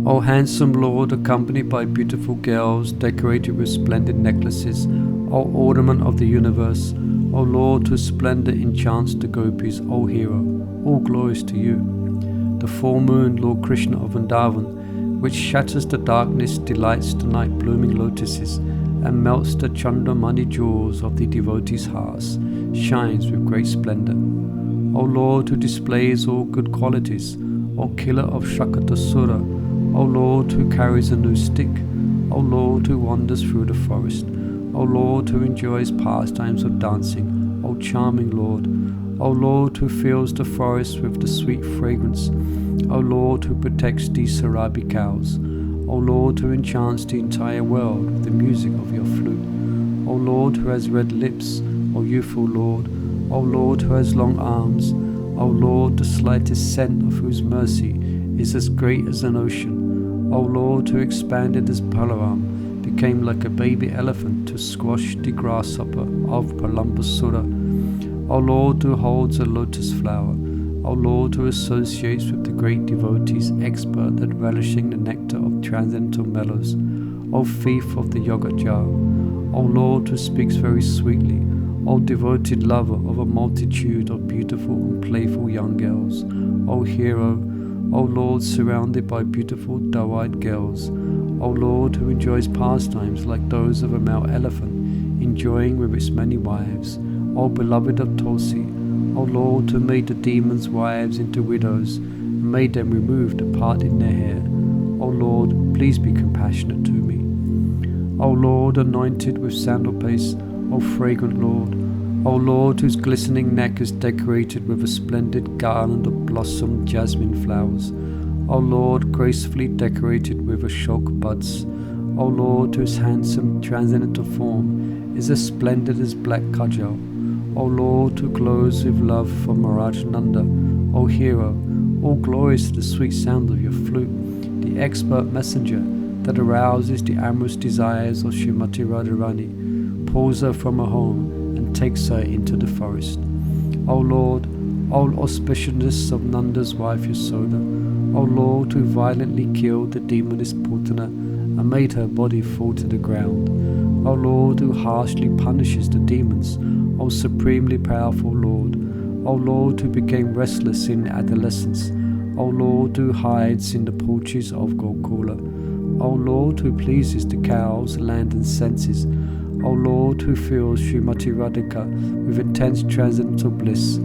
O handsome Lord, accompanied by beautiful girls, decorated with splendid necklaces, O ornament of the universe, O Lord, whose splendor enchants the gopis, O hero, all glories to you. The full moon, Lord Krsna of Vrindavan, which shatters the darkness, delights the night blooming lotuses, and melts the chandramani jewels of the devotees' hearts, shines with great splendor. O Lord, who displays all good qualities, O killer of Shakatasura, O Lord, who carries a new stick, O Lord, who wanders through the forest, O Lord, who enjoys pastimes of dancing, O charming Lord, O Lord, who fills the forest with the sweet fragrance, O Lord, who protects these Sarabi cows, O Lord, who enchants the entire world with the music of your flute, O Lord, who has red lips, O youthful Lord, O Lord, who has long arms, O Lord, the slightest scent of whose mercy is as great as an ocean, O Lord, who expanded as Balaram, became like a baby elephant to squash the grasshopper of Palambasura, O Lord, who holds a lotus flower, O Lord, who associates with the great devotees, expert at relishing the nectar of transcendental mellows, O thief of the yogurt jar, O Lord, who speaks very sweetly, O devoted lover of a multitude of beautiful and playful young girls, O hero, O Lord, surrounded by beautiful doe-eyed girls, O Lord, who enjoys pastimes like those of a male elephant, enjoying with its many wives, O beloved of Tulsi, O Lord, who made the demons' wives into widows, and made them remove the part in their hair, O Lord, please be compassionate to me. O Lord, anointed with sandal paste, O fragrant Lord, O Lord, whose glistening neck is decorated with a splendid garland of blossomed jasmine flowers, O Lord, gracefully decorated with ashok buds, O Lord, whose handsome transcendental form is as splendid as black kajal, O Lord, who glows with love for Maharaj Nanda, O hero, all glories to the sweet sound of your flute, the expert messenger that arouses the amorous desires of Srimati Radharani, pulls her from her home and takes her into the forest. O Lord, all auspiciousness of Nanda's wife Yasoda, O Lord, who violently killed the demoness Putana and made her body fall to the ground, O Lord, who harshly punishes the demons, O supremely powerful Lord, O Lord, who became restless in adolescence, O Lord, who hides in the porches of Gokula, O Lord, who pleases the cows, land and senses, O Lord, who fills Srimati Radhika with intense transcendental bliss,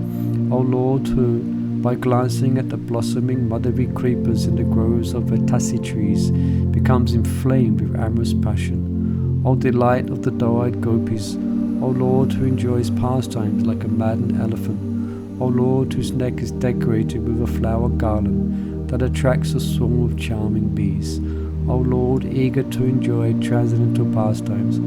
O Lord, who, by glancing at the blossoming Madhavi creepers in the groves of Vetasi trees, becomes inflamed with amorous passion, O delight of the doe-eyed gopis, O Lord, who enjoys pastimes like a maddened elephant, O Lord, whose neck is decorated with a flower garland that attracts a swarm of charming bees, O Lord, eager to enjoy transcendental pastimes,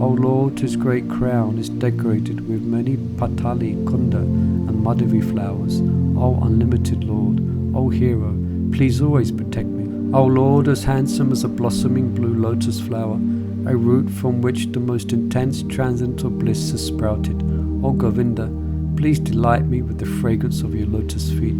O Lord, whose great crown is decorated with many patali, kunda, and madhavi flowers, O unlimited Lord, O hero, please always protect me. O Lord, as handsome as a blossoming blue lotus flower, a root from which the most intense transcendental bliss has sprouted, O Govinda, please delight me with the fragrance of your lotus feet.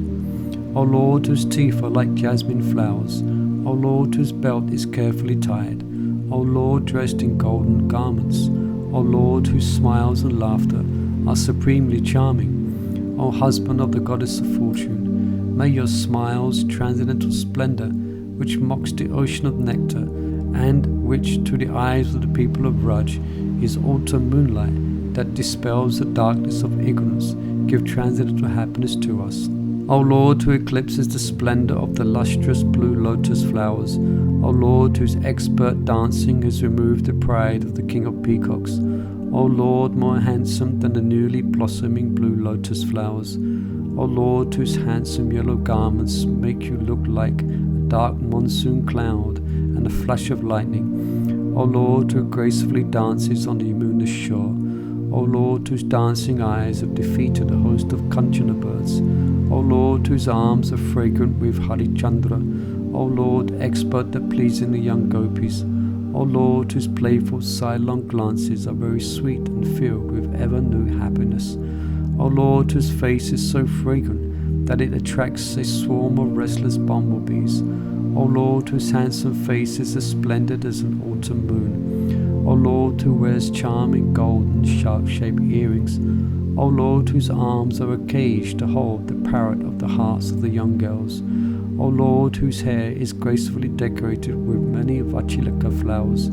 O Lord, whose teeth are like jasmine flowers, O Lord, whose belt is carefully tied, O Lord, dressed in golden garments, O Lord, whose smiles and laughter are supremely charming, O husband of the goddess of fortune, may your smiles, transcendental splendor, which mocks the ocean of nectar, and which to the eyes of the people of Vraj is autumn moonlight that dispels the darkness of ignorance, give transcendental happiness to us. O Lord, who eclipses the splendor of the lustrous blue lotus flowers, O Lord, whose expert dancing has removed the pride of the king of peacocks, O Lord, more handsome than the newly blossoming blue lotus flowers, O Lord, whose handsome yellow garments make you look like a dark monsoon cloud and a flash of lightning, O Lord, who gracefully dances on the Yamuna's shore, O Lord, whose dancing eyes have defeated a host of Kanchana birds, O Lord, whose arms are fragrant with Harichandra, O Lord, expert at pleasing the young gopis, O Lord, whose playful sidelong glances are very sweet and filled with ever new happiness, O Lord, whose face is so fragrant that it attracts a swarm of restless bumblebees. O Lord, whose handsome face is as splendid as an autumn moon. O Lord, who wears charming golden sharp-shaped earrings. O Lord, whose arms are a cage to hold the parrot of the hearts of the young girls. O Lord, whose hair is gracefully decorated with many vachilika flowers.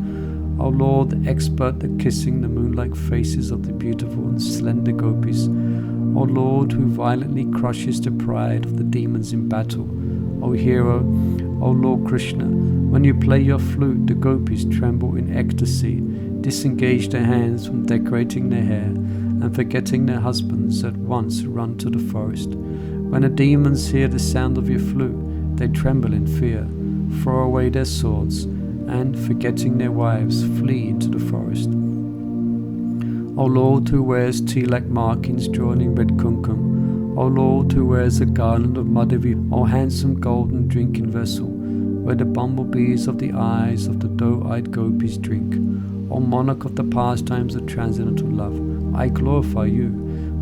O Lord, the expert at kissing the moonlike faces of the beautiful and slender gopis. O Lord, who violently crushes the pride of the demons in battle. O hero, O Lord Krsna, when you play your flute, the gopis tremble in ecstasy, disengage their hands from decorating their hair, and forgetting their husbands at once run to the forest. When the demons hear the sound of your flute, they tremble in fear, throw away their swords, and, forgetting their wives, flee into the forest. O Lord, who wears tea-like markings drawn in red kumkum. O Lord, who wears a garland of madhavi, O handsome golden drinking vessel, where the bumblebees of the eyes of the doe-eyed gopis drink. O monarch of the pastimes of transcendental love, I glorify you,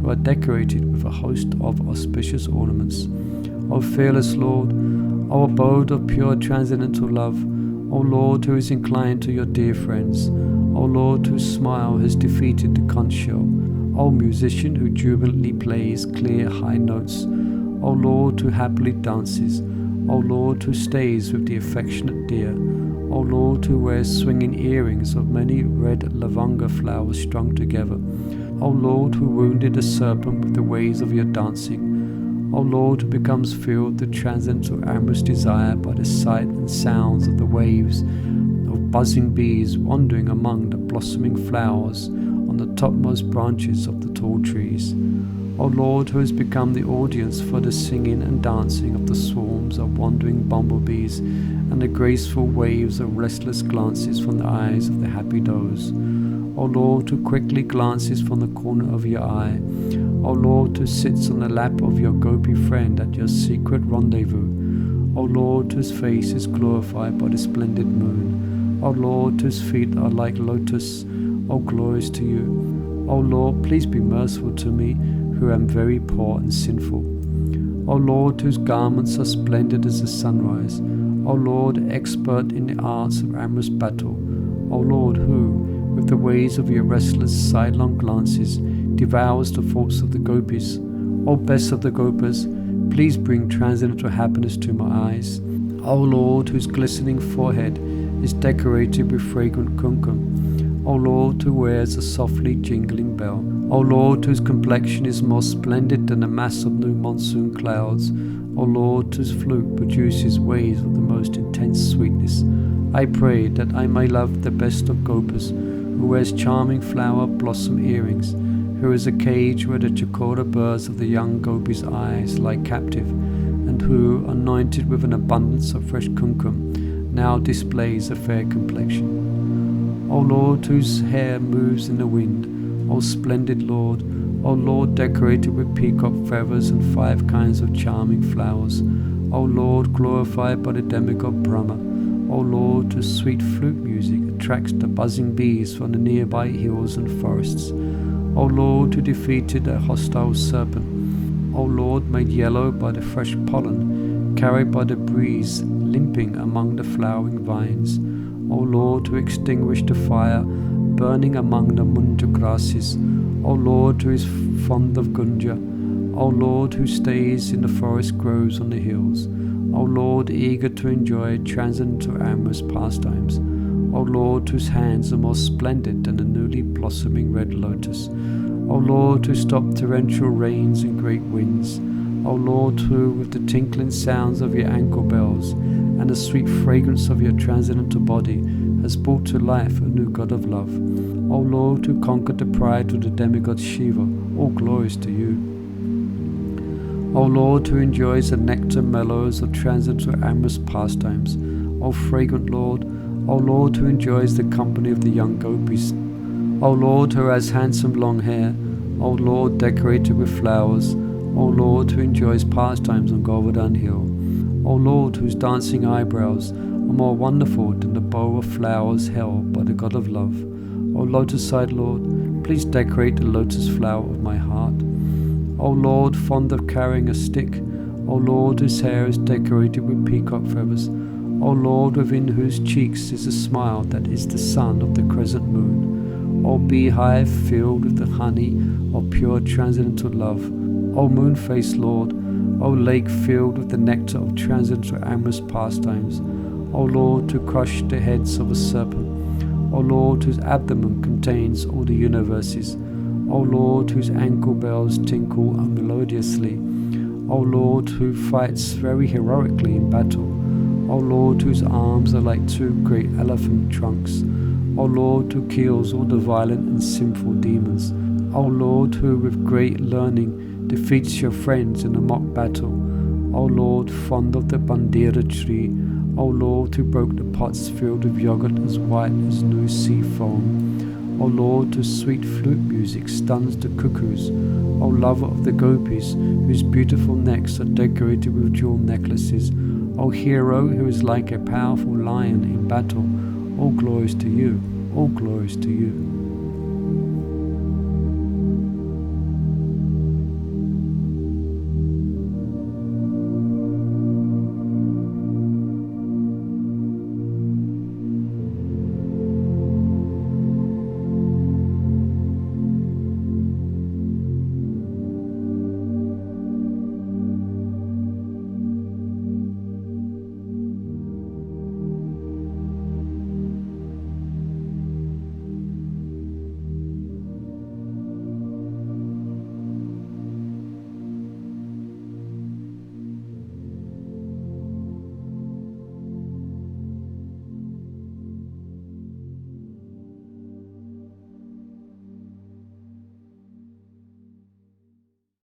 who are decorated with a host of auspicious ornaments. O fearless Lord, O abode of pure transcendental love, O Lord, who is inclined to your dear friends, O Lord, whose smile has defeated the conch shell, O musician who jubilantly plays clear high notes, O Lord, who happily dances, O Lord, who stays with the affectionate deer, O Lord, who wears swinging earrings of many red lavanga flowers strung together, O Lord, who wounded the serpent with the waves of your dancing, O Lord, who becomes filled with transcendental amorous desire by the sight and sounds of the waves of buzzing bees wandering among the blossoming flowers on the topmost branches of the tall trees. O Lord, who has become the audience for the singing and dancing of the swarms of wandering bumblebees and the graceful waves of restless glances from the eyes of the happy does. O Lord, who quickly glances from the corner of your eye. O Lord, who sits on the lap of your gopi friend at your secret rendezvous. O Lord, whose face is glorified by the splendid moon. O Lord, whose feet are like lotus. O glorious to you. O Lord, please be merciful to me, who am very poor and sinful. O Lord, whose garments are splendid as the sunrise. O Lord, expert in the arts of amorous battle. O Lord, who, with the ways of your restless sidelong glances, devours the thoughts of the gopis. O best of the gopas, please bring transcendental happiness to my eyes. O Lord, whose glistening forehead is decorated with fragrant kumkum. O Lord, who wears a softly jingling bell. O Lord, whose complexion is more splendid than a mass of new monsoon clouds. O Lord, whose flute produces waves of the most intense sweetness. I pray that I may love the best of gopas, who wears charming flower blossom earrings, who is a cage where the chakora birds of the young gopis' eyes lie captive, and who, anointed with an abundance of fresh kumkum, now displays a fair complexion. O Lord, whose hair moves in the wind, O splendid Lord, O Lord, decorated with peacock feathers and 5 kinds of charming flowers, O Lord, glorified by the demigod Brahma, O Lord, whose sweet flute music attracts the buzzing bees from the nearby hills and forests, O Lord, who defeated a hostile serpent, O Lord, made yellow by the fresh pollen, carried by the breeze, limping among the flowering vines, O Lord, who extinguished the fire, burning among the munja grasses, O Lord, who is fond of gunja, O Lord, who stays in the forest groves on the hills, O Lord, eager to enjoy transcendental amorous pastimes, O Lord, whose hands are more splendid than the newly blossoming red lotus, O Lord, who stopped torrential rains and great winds, O Lord, who, with the tinkling sounds of your ankle bells and the sweet fragrance of your transcendental body, has brought to life a new God of love, O Lord, who conquered the pride of the demigod Shiva, all glories to you. O Lord, who enjoys the nectar mellows of transcendental amorous pastimes, O fragrant Lord, O Lord, who enjoys the company of the young gopis, O Lord, who has handsome long hair, O Lord, decorated with flowers, O Lord, who enjoys pastimes on Govardhan Hill, O Lord, whose dancing eyebrows are more wonderful than the bow of flowers held by the God of love, O lotus-eyed Lord, please decorate the lotus flower of my heart. O Lord, fond of carrying a stick, O Lord, whose hair is decorated with peacock feathers, O Lord, within whose cheeks is a smile that is the sun of the crescent moon, O beehive filled with the honey of pure transcendental love, O moon-faced Lord, O lake filled with the nectar of transcendental amorous pastimes, O Lord, to crush the heads of a serpent, O Lord, whose abdomen contains all the universes, O Lord, whose ankle bells tinkle melodiously, O Lord, who fights very heroically in battle, O Lord, whose arms are like two great elephant trunks, O Lord, who kills all the violent and sinful demons, O Lord, who with great learning defeats your friends in a mock battle, O Lord, fond of the bandira tree, O Lord, who broke the pots filled with yogurt as white as new sea foam, O Lord, whose sweet flute music stuns the cuckoos, O lover of the gopis, whose beautiful necks are decorated with jewel necklaces, O hero who is like a powerful lion in battle, all glories to you, all glories to you.